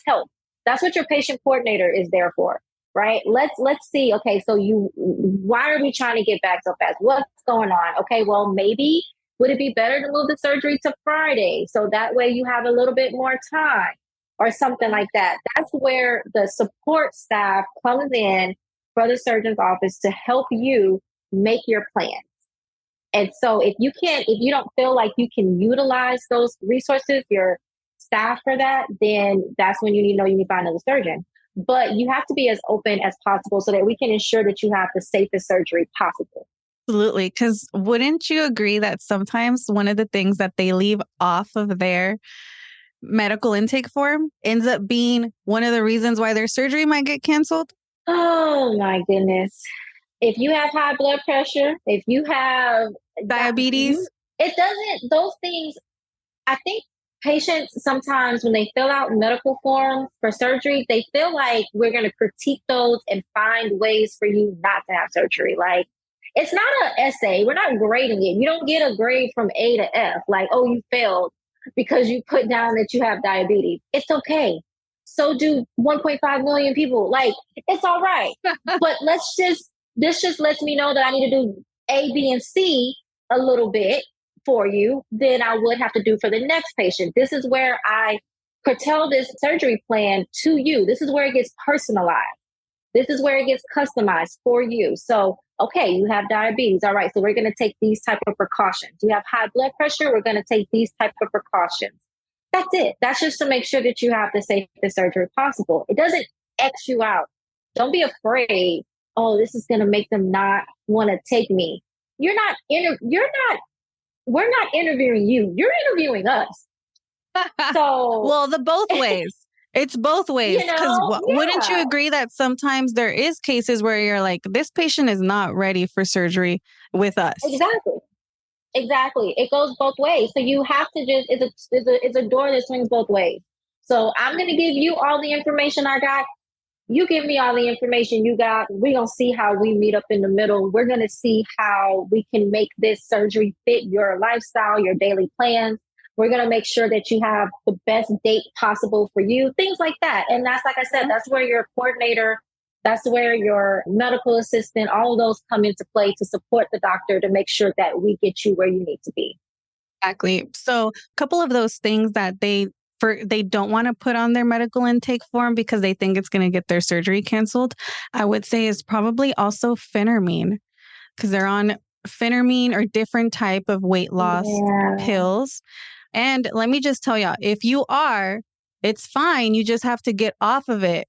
help. That's what your patient coordinator is there for, right? Let's see. Okay, so why are we trying to get back so fast? What's going on? Okay, well, maybe would it be better to move the surgery to Friday so that way you have a little bit more time or something like that? That's where the support staff comes in for the surgeon's office to help you make your plans. And so if you don't feel like you can utilize those resources, your staff for that, then that's when you need to find another surgeon. But you have to be as open as possible so that we can ensure that you have the safest surgery possible. Absolutely. Because wouldn't you agree that sometimes one of the things that they leave off of their medical intake form ends up being one of the reasons why their surgery might get canceled? Oh my goodness. If you have high blood pressure, if you have Diabetes? Those things, I think patients sometimes when they fill out medical forms for surgery, they feel like we're going to critique those and find ways for you not to have surgery. Like, it's not an essay. We're not grading it. You don't get a grade from A to F, like, oh, you failed because you put down that you have diabetes. It's okay. So do 1.5 million people. Like, it's all right. But this just lets me know that I need to do A, B, and C a little bit for you than I would have to do for the next patient. This is where I curtail this surgery plan to you. This is where it gets personalized. This is where it gets customized for you. So, okay, you have diabetes. All right, so we're going to take these type of precautions. You have high blood pressure. We're going to take these type of precautions. That's it. That's just to make sure that you have the safest surgery possible. It doesn't X you out. Don't be afraid. Oh, this is going to make them not want to take me. We're not interviewing you. You're interviewing us. So, well, the both ways. It's both ways. Because wouldn't you agree that sometimes there is cases where you're like, this patient is not ready for surgery with us? Exactly. It goes both ways. So you have to it's a door that swings both ways. So I'm going to give you all the information I got. You give me all the information you got. We're going to see how we meet up in the middle. We're going to see how we can make this surgery fit your lifestyle, your daily plans. We're going to make sure that you have the best date possible for you, things like that. And that's, like I said, that's where your coordinator, that's where your medical assistant, all of those come into play to support the doctor to make sure that we get you where you need to be. Exactly. So a couple of those things that they don't want to put on their medical intake form because they think it's going to get their surgery canceled, I would say is probably also phentermine, because they're on phentermine or different type of weight loss pills. And let me just tell y'all, if you are, it's fine. You just have to get off of it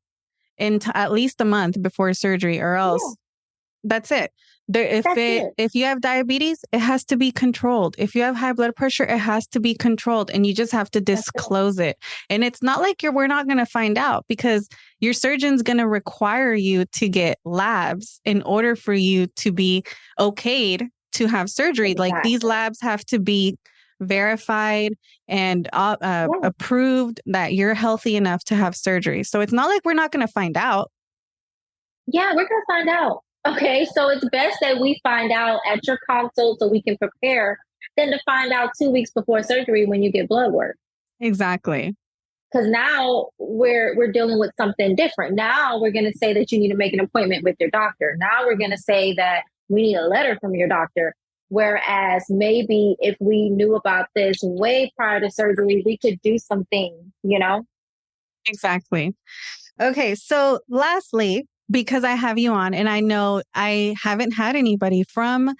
in at least a month before surgery, or else that's it. If you have diabetes, it has to be controlled. If you have high blood pressure, it has to be controlled, and you just have to disclose it. And it's not like we're not going to find out, because your surgeon's going to require you to get labs in order for you to be okayed to have surgery. Exactly. Like, these labs have to be verified and approved that you're healthy enough to have surgery. So it's not like we're not going to find out. Yeah, we're going to find out. Okay, so it's best that we find out at your consult so we can prepare than to find out 2 weeks before surgery when you get blood work. Exactly. Because now we're dealing with something different. Now we're going to say that you need to make an appointment with your doctor. Now we're going to say that we need a letter from your doctor. Whereas maybe if we knew about this way prior to surgery, we could do something, Exactly. Okay, so lastly, because I have you on and I know I haven't had anybody from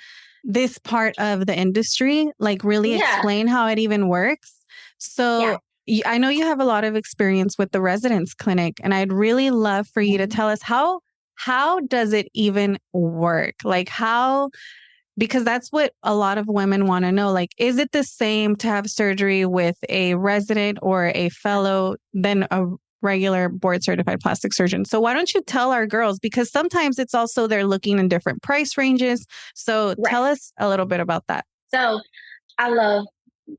this part of the industry like really explain how it even works. So I know you have a lot of experience with the residence clinic, and I'd really love for you to tell us how does it even work? Like, how, because that's what a lot of women want to know. Like, is it the same to have surgery with a resident or a fellow than a regular board certified plastic surgeon? So why don't you tell our girls, because sometimes it's also they're looking in different price ranges. So tell us a little bit about that. So I love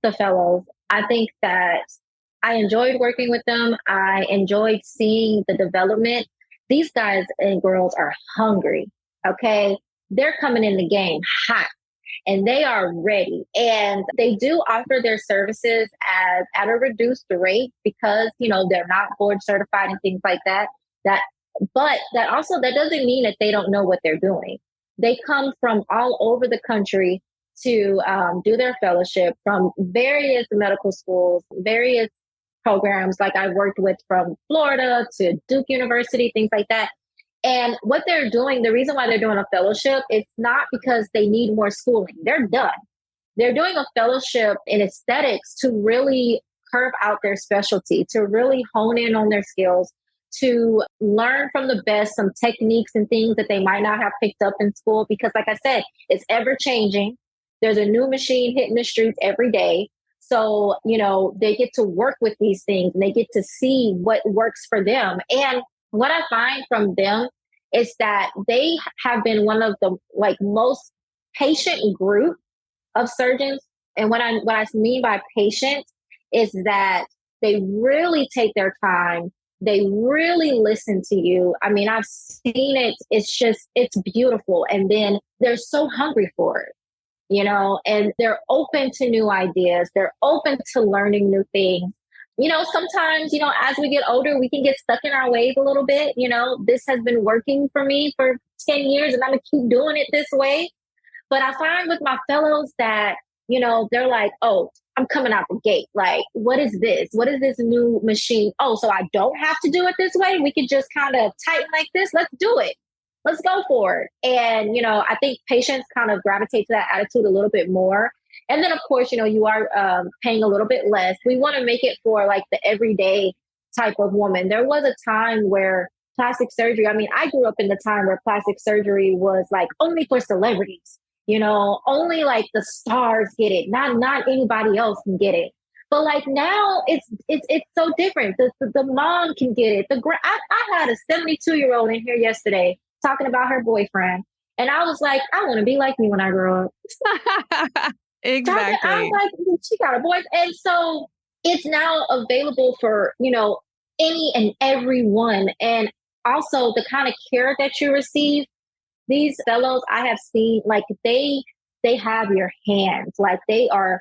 the fellows. I think that I enjoyed working with them. I enjoyed seeing the development. These guys and girls are hungry. Okay. They're coming in the game hot. and they are ready. And they do offer their services at a reduced rate because, they're not board certified and things like that. But that doesn't mean that they don't know what they're doing. They come from all over the country to do their fellowship from various medical schools, various programs. Like I worked with from Florida to Duke University, things like that. And what they're doing, the reason why they're doing a fellowship, it's not because they need more schooling. They're done. They're doing a fellowship in aesthetics to really curve out their specialty, to really hone in on their skills, to learn from the best some techniques and things that they might not have picked up in school. Because like I said, it's ever changing. There's a new machine hitting the streets every day. So, they get to work with these things and they get to see what works for them. And what I find from them is that they have been one of the most patient group of surgeons. And what I mean by patient is that they really take their time. They really listen to you. I mean, I've seen it. It's beautiful. And then they're so hungry for it, and they're open to new ideas. They're open to learning new things. Sometimes, as we get older, we can get stuck in our ways a little bit. This has been working for me for 10 years and I'm going to keep doing it this way. But I find with my fellows that, they're like, oh, I'm coming out the gate. Like, what is this? What is this new machine? Oh, so I don't have to do it this way. We could just kind of tighten like this. Let's do it. Let's go for it. And, I think patients kind of gravitate to that attitude a little bit more. And then, of course, you are paying a little bit less. We want to make it for like the everyday type of woman. There was a time where plastic surgery, I grew up in the time where plastic surgery was like only for celebrities, only like the stars get it, not anybody else can get it. But like now it's so different. The mom can get it. I had a 72-year-old in here yesterday talking about her boyfriend. And I was like, I want to be like me when I grow up. Exactly. I was like, she got a boy. And so it's now available for, any and everyone. And also the kind of care that you receive, these fellows I have seen, like they have your hands. Like they are,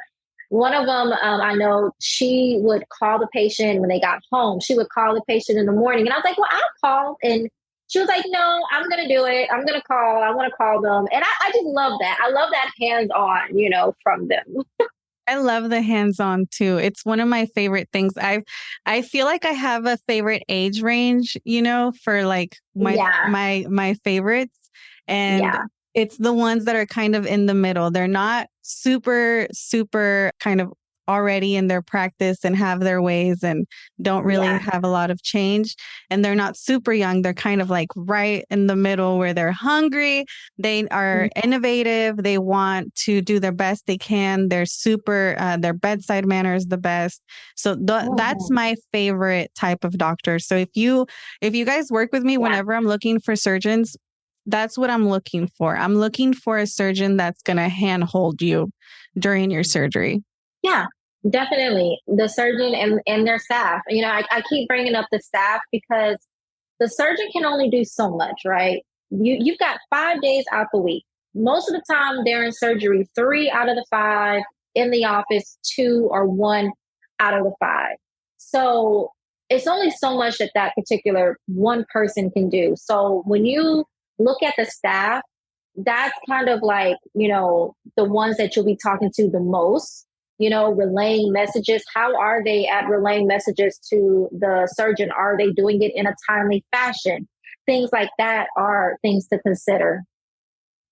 one of them, I know she would call the patient when they got home. She would call the patient in the morning. And I was like, well, I'll call. And she was like, no, I'm going to do it. I'm going to call. I want to call them. And I just love that. I love that hands-on, from them. I love the hands-on too. It's one of my favorite things. I feel like I have a favorite age range, for like my favorites. And it's the ones that are kind of in the middle. They're not super, super kind of already in their practice and have their ways and don't really have a lot of change. And they're not super young. They're kind of like right in the middle where they're hungry. They are innovative. They want to do their best they can. They're super, their bedside manner is the best. So that's my favorite type of doctor. So if you guys work with me, whenever I'm looking for surgeons, that's what I'm looking for. I'm looking for a surgeon that's going to handhold you during your surgery. Yeah, definitely. The surgeon and their staff. I keep bringing up the staff because the surgeon can only do so much, right? You've got 5 days out the week. Most of the time they're in surgery 3 out of the 5, in the office 2 or 1 out of the 5. So it's only so much that particular one person can do. So when you look at the staff, that's kind of like, the ones that you'll be talking to the most, relaying messages. How are they at relaying messages to the surgeon? Are they doing it in a timely fashion? Things like that are things to consider.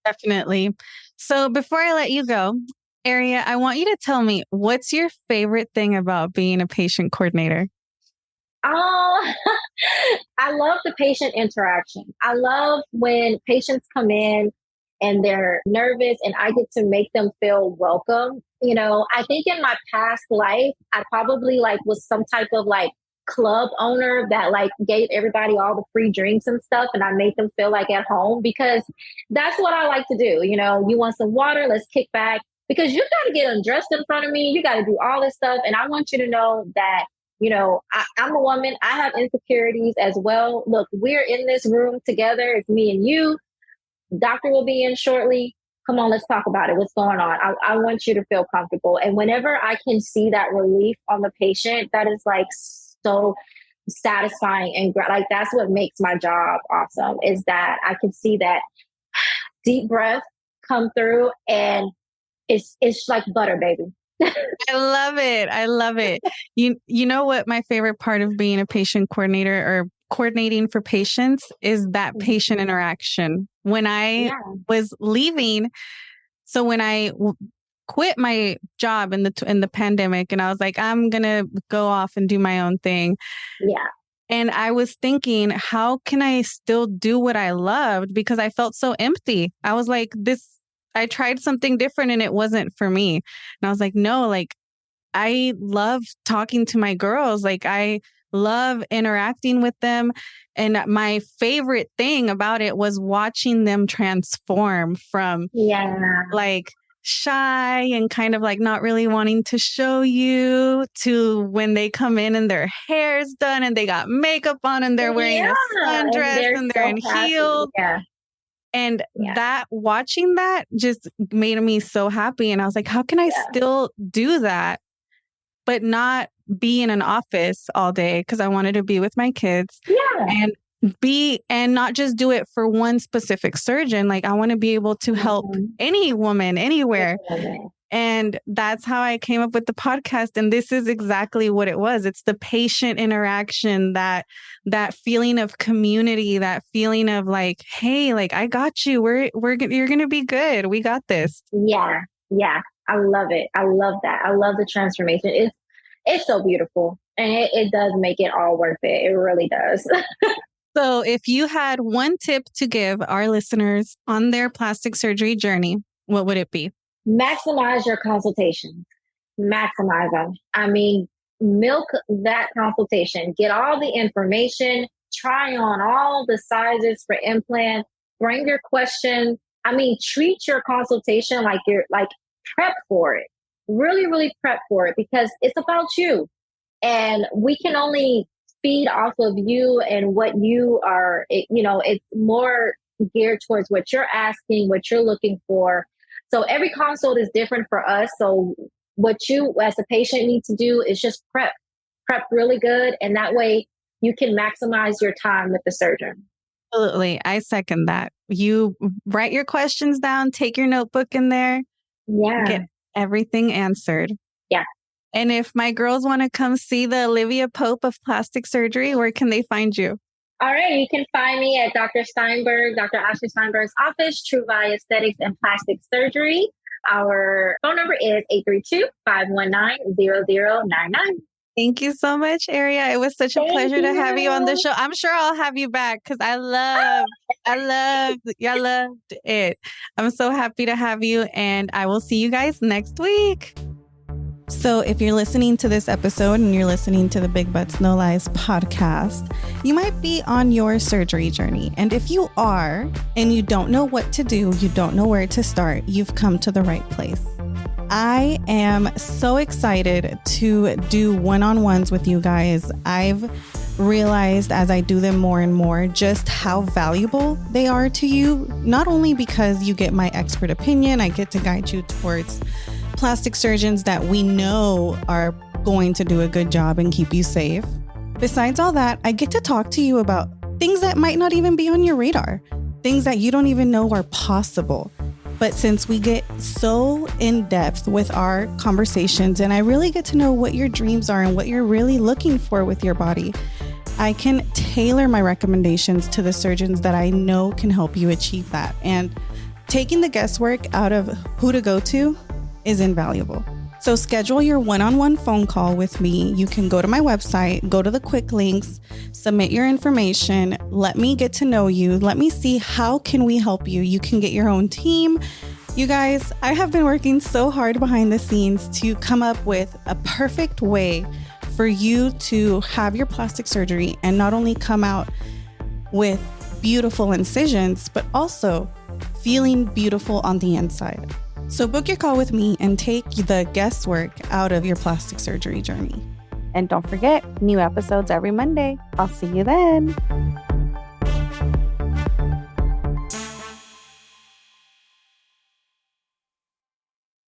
Definitely. So before I let you go, Airrea, I want you to tell me, what's your favorite thing about being a patient coordinator? Oh, I love the patient interaction. I love when patients come in and they're nervous and I get to make them feel welcome. I think in my past life, I probably was some type of club owner that gave everybody all the free drinks and stuff. And I made them feel like at home because that's what I like to do. You want some water? Let's kick back because you got to get undressed in front of me. You got to do all this stuff. And I want you to know that I'm a woman. I have insecurities as well. Look, we're in this room together. It's me and you. Doctor will be in shortly. come on, let's talk about it. What's going on? I want you to feel comfortable. And whenever I can see that relief on the patient, that is like so satisfying. And like, that's what makes my job awesome, is that I can see that deep breath come through, and it's like butter, baby. I love it. I love it. You know what my favorite part of being a patient coordinator or coordinating for patients is that patient interaction. When I was leaving, so when I quit my job in the pandemic, and I was like, I'm gonna go off and do my own thing. Yeah. And I was thinking, how can I still do what I loved? Because I felt so empty. I was like, I tried something different and it wasn't for me. And I was like, no, like, I love talking to my girls. Like, I love interacting with them. And my favorite thing about it was watching them transform from like shy and kind of like not really wanting to show you to when they come in and their hair's done and they got makeup on and they're wearing a sundress and they're in heels. Yeah. And that watching that just made me so happy. And I was like, how can I still do that, but not be in an office all day? Because I wanted to be with my kids and not just do it for one specific surgeon. Like, I want to be able to help any woman anywhere. And that's how I came up with the podcast. And this is exactly what it was. It's the patient interaction, that feeling of community, that feeling of like, hey, like, I got you. You're going to be good. We got this. Yeah. Yeah. I love it. I love that. I love the transformation. It's so beautiful. And it does make it all worth it. It really does. So if you had one tip to give our listeners on their plastic surgery journey, what would it be? Maximize your consultations. Maximize them. I mean, milk that consultation. Get all the information. Try on all the sizes for implant. Bring your questions. I mean, treat your consultation like you're like prep for it. Really, really prep for it, because it's about you. And we can only feed off of you and what you are, it's more geared towards what you're asking, what you're looking for. So every consult is different for us. So what you as a patient need to do is just prep really good. And that way you can maximize your time with the surgeon. Absolutely. I second that. You write your questions down, take your notebook in there. Yeah. Get everything answered. Yeah. And if my girls want to come see the Olivia Pope of plastic surgery, where can they find you? All right. You can find me at Dr. Ashley Steinberg's office, True Value Aesthetics and Plastic Surgery. Our phone number is 832-519-0099. Thank you so much, Airrea. It was such a pleasure to have you on the show. I'm sure I'll have you back because I loved it. I'm so happy to have you, and I will see you guys next week. So if you're listening to this episode and you're listening to the Big Butts No Lies podcast, you might be on your surgery journey. And if you are, and you don't know what to do, you don't know where to start, you've come to the right place. I am so excited to do one-on-ones with you guys. I've realized as I do them more and more just how valuable they are to you, not only because you get my expert opinion, I get to guide you towards plastic surgeons that we know are going to do a good job and keep you safe. Besides all that, I get to talk to you about things that might not even be on your radar, things that you don't even know are possible. But since we get so in depth with our conversations and I really get to know what your dreams are and what you're really looking for with your body, I can tailor my recommendations to the surgeons that I know can help you achieve that. And taking the guesswork out of who to go to is invaluable. So schedule your one-on-one phone call with me. You can go to my website, go to the quick links, submit your information, let me get to know you. Let me see how can we help you. You can get your own team. You guys, I have been working so hard behind the scenes to come up with a perfect way for you to have your plastic surgery and not only come out with beautiful incisions, but also feeling beautiful on the inside. So book your call with me and take the guesswork out of your plastic surgery journey. And don't forget, new episodes every Monday. I'll see you then.